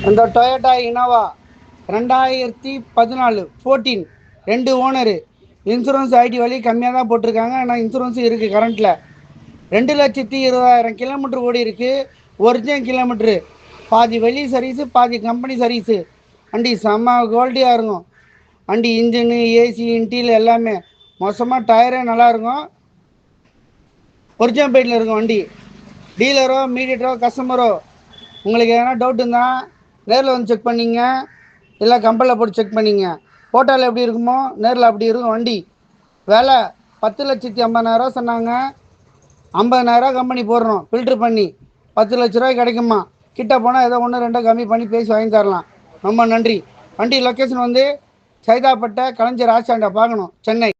இந்த Toyota Innova 2014 14 2 owner. Insurance ID வழி கம்மியாக தான் போட்டிருக்காங்க. ஆனால் இன்சூரன்ஸும் இருக்குது கரண்ட்டில். 2,20,000 கிலோமீட்டர் ஓடி இருக்குது. Original kilometre. பாதி வெளி சர்வீஸு, பாதி கம்பெனி சர்வீஸு. வண்டி செம்ம குவாலிட்டியாக இருக்கும். வண்டி இன்ஜினு, ஏசி, இன்டீரியல் எல்லாமே மோசமாக. டயரே நல்லாயிருக்கும். ஒரிஜினல் பெயிண்டில் இருக்கும் வண்டி. டீலரோ மீடியேட்டரோ கஸ்டமரோ உங்களுக்கு எதனா டவுட் இருந்தால் நேரில் வந்து செக் பண்ணிங்க, இல்லை கம்பெனியில் போட்டு செக் பண்ணிங்க. ஃபோட்டோவில் எப்படி இருக்குமோ நேரில் அப்படி இருக்கும் வண்டி. விலை 10,50,000 சொன்னாங்க. 50,000 கம்பெனி போடுறோம் ஃபில்ட்ரு பண்ணி. 10 லட்ச ரூபாய்க்கு கிடைக்குமா. கிட்ட போனால் ஏதோ 1-2 கம்மி பண்ணி பேசி வாங்கி தரலாம். ரொம்ப நன்றி. வண்டி லொக்கேஷன் வந்து சைதாப்பேட்டை கலைஞர் ஆஸ்டாண்டை பார்க்கணும், சென்னை.